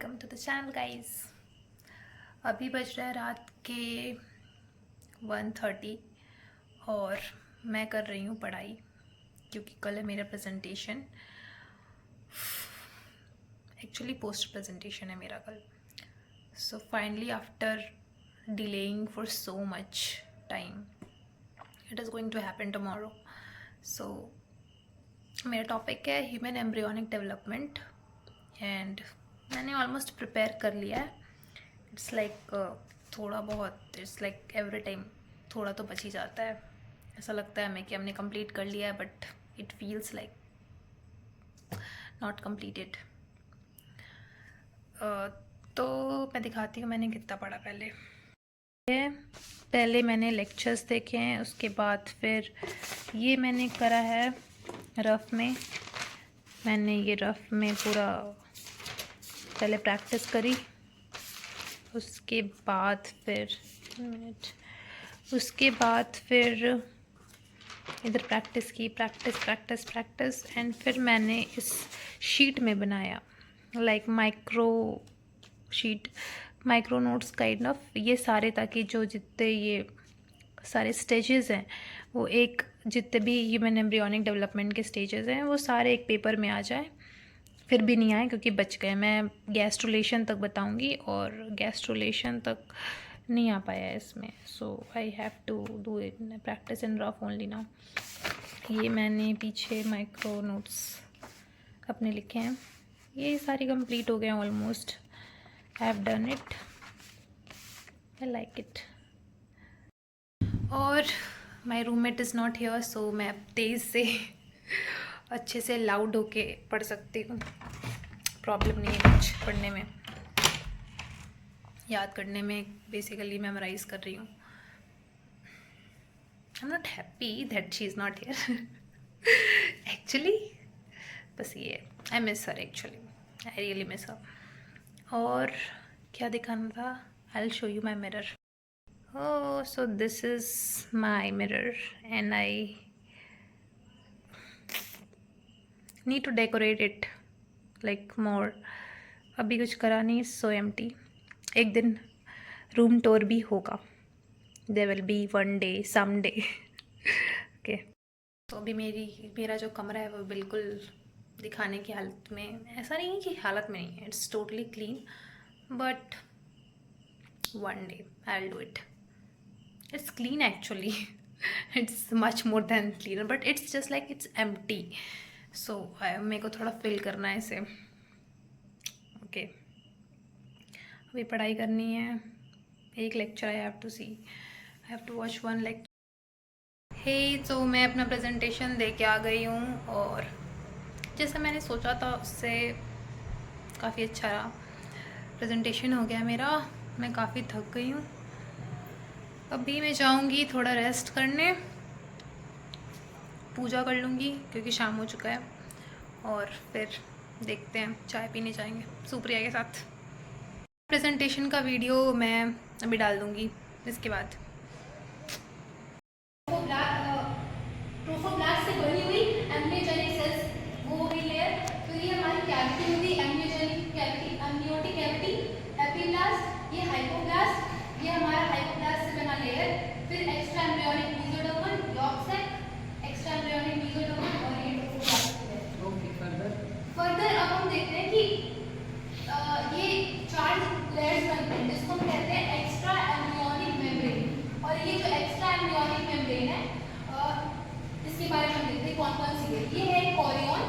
Welcome to the channel guys. अभी बज रहा है रात के 1:30 और मैं कर रही हूँ पढ़ाई क्योंकि कल है मेरा प्रेजेंटेशन। एक्चुअली पोस्ट प्रेजेंटेशन है मेरा कल। So finally after delaying for so much time it is going to happen tomorrow. So मेरा टॉपिक है ह्यूमन एम्ब्रियोनिक डेवलपमेंट एंड मैंने ऑलमोस्ट प्रिपेयर कर लिया है। इट्स लाइक थोड़ा बहुत, इट्स लाइक एवरी टाइम थोड़ा तो बच ही जाता है। ऐसा लगता है हमें कि हमने कंप्लीट कर लिया है but it feels like not completed. तो मैं दिखाती हूँ मैंने कितना पढ़ा पहले मैंने लेक्चर्स देखे हैं, उसके बाद फिर ये मैंने करा है रफ़ में। मैंने ये रफ़ में पूरा पहले प्रैक्टिस करी, उसके बाद फिर इधर प्रैक्टिस की, प्रैक्टिस एंड फिर मैंने इस शीट में बनाया like micro notes kind of, ये सारे, ताकि जो जितने ये सारे स्टेजेस हैं वो एक, जितने भी ह्यूमन एम्ब्रियोनिक डेवलपमेंट के स्टेजेस हैं वो सारे एक पेपर में आ जाए। फिर भी नहीं आए क्योंकि बच गए। मैं गैस्ट्रुलेशन तक बताऊंगी और गैस्ट्रुलेशन तक नहीं आ पाया है इसमें। So I have to do it practice in rough only now. ये मैंने पीछे माइक्रो नोट्स अपने लिखे हैं, ये सारे कंप्लीट हो गए हैं almost. I have done it, I like it. और my roommate is not here, so मैं तेज़ से अच्छे से लाउड होके पढ़ सकती हूँ। प्रॉब्लम नहीं है कुछ पढ़ने में, याद करने में। बेसिकली मेमोराइज कर रही हूँ। I am not happy that she is not here actually, बस ये I miss her, actually I really miss her. और क्या दिखाना था, I will show you my mirror. Oh, so this is my mirror and I need to decorate it like more. अभी कुछ करा नहीं, सो एम्प्टी। एक दिन रूम टूर भी होगा, there will be one day some day okay. तो अभी मेरा जो कमरा है वो बिल्कुल दिखाने की हालत में, ऐसा नहीं है कि हालत में नहीं है, it's totally clean, but one day I will do it. It's clean actually it's much more than cleaner, but it's just like it's empty. So मेरे को थोड़ा फिल करना है इसे। ओके, अभी पढ़ाई करनी है, एक lecture I have to watch one lecture. Hey, तो मैं अपना प्रेजेंटेशन दे के आ गई हूँ और जैसा मैंने सोचा था उससे काफ़ी अच्छा प्रेजेंटेशन हो गया मेरा। मैं काफ़ी थक गई हूँ। अभी मैं जाऊँगी थोड़ा रेस्ट करने, पूजा कर लूँगी क्योंकि शाम हो चुका है, और फिर देखते हैं, चाय पीने जाएंगे सुप्रिया के साथ। प्रेजेंटेशन का वीडियो मैं अभी डाल दूँगी इसके बाद। ट्रोफोब्लास्ट से बनी हुई एम्ब्रियोजेनिक सेल्स वो हो गई लेयर। फिर ये हमारी कैविटी होगी, एम्ब्रियोजेनिक कैविटी, एम्ब्रियोटिक कैविटी, एपिब्लास्ट, ये हाइपोब्लास्ट, ये हमारा हाइपोब्लास्ट से बना लेयर। फिर एक्स्ट्रा एम्ब्रियोनिक मेसोडर्मल, यॉर्क सेक, एक्स्ट्रा एम्ब्रियोनिक मेसोडर्मल, और ये ट्रोफोब्लास्ट है। ओके, फर्दर अब हम देखते हैं कि ये चार लेयर्स बनते हैं जिसको हम कहते हैं एक्स्ट्रा एम्ब्रियोनिक मेम्ब्रेन। और ये जो एक्स्ट्रा एम्ब्रियोनिक मेम्ब्रेन है इसके बारे में हम देखते हैं कौन कौन सी है। ये है कोरियन,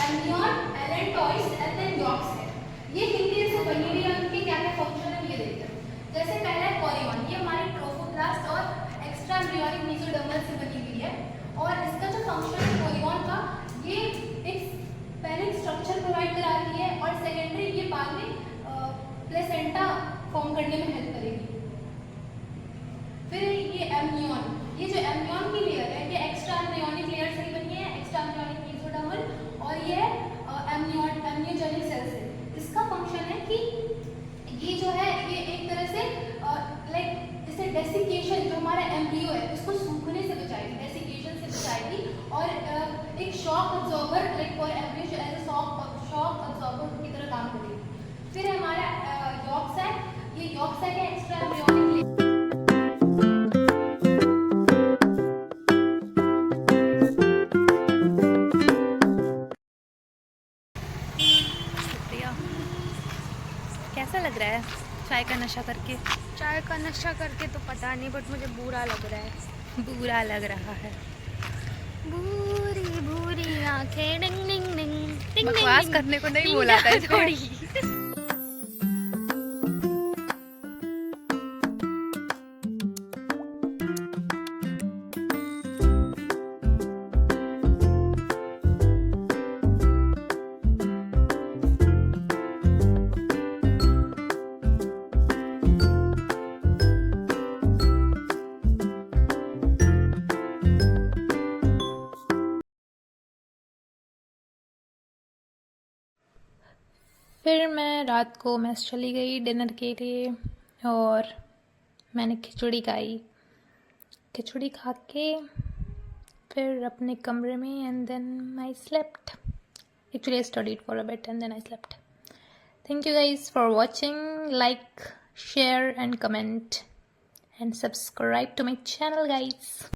एम्नियन, एलेंटॉइड्स एंड देन यॉर्क सेक। ये किन किन से बनी हुई है, उनके क्या क्या फंक्शन है ये देखते हैं। जैसे पहला है कोरियन, ये हमारे ट्रोफोब्लास्ट और एक्स्ट्रा एम्ब्रियोनिक मेसोडर्मल से बनी हुई है। और इसका जो फंक्शन है कोरियन का, ये एक पहले स्ट्रक्चर प्रोवाइड कराती है और सेकेंडरी ये बाद में प्लेसेंटा फॉर्म करने में हेल्प करेगी। फिर ये एम्नियन, ये जो एम्नियन की लेयर है ये एक्स्ट्रा एम्ब्रियोनिक लेयर से बनी है, एक्स्ट्रा एम्ब्रियोनिक मेसोडर्मल, और ये एम्ब्रियोजेनिक सेल्स है। इसका फंक्शन है कि ये जो है ये एक तरह से लाइक इसे डेसिकेशन, जो हमारा एम्ब्रियो है उसको सूखने से बचाएगी, डेसिकेशन से बचाएगी, और एक shock absorber like for embryo as a shock absorber की तरह काम करेगी। फिर हमारा यॉक सैक, ये यॉक सैक है एक्स्ट्रा एम्ब्रियोनिक। कैसा लग रहा है चाय का नशा करके? चाय का नशा करके तो पता नहीं, बट मुझे बुरा लग रहा है। बुरा लग रहा है। बुरी बुरी आंखें डिंग डिंग डिंग डिंग बकवास डिंग करने को नहीं डिंग बोला था डिंग थोड़ी। फिर मैं रात को मेस चली गई डिनर के लिए और मैंने खिचड़ी खाई। खिचड़ी खा के फिर अपने कमरे में and then I slept. Actually, I studied for a bit and then I slept. Thank you guys for watching. Like, share and comment and subscribe to my channel guys.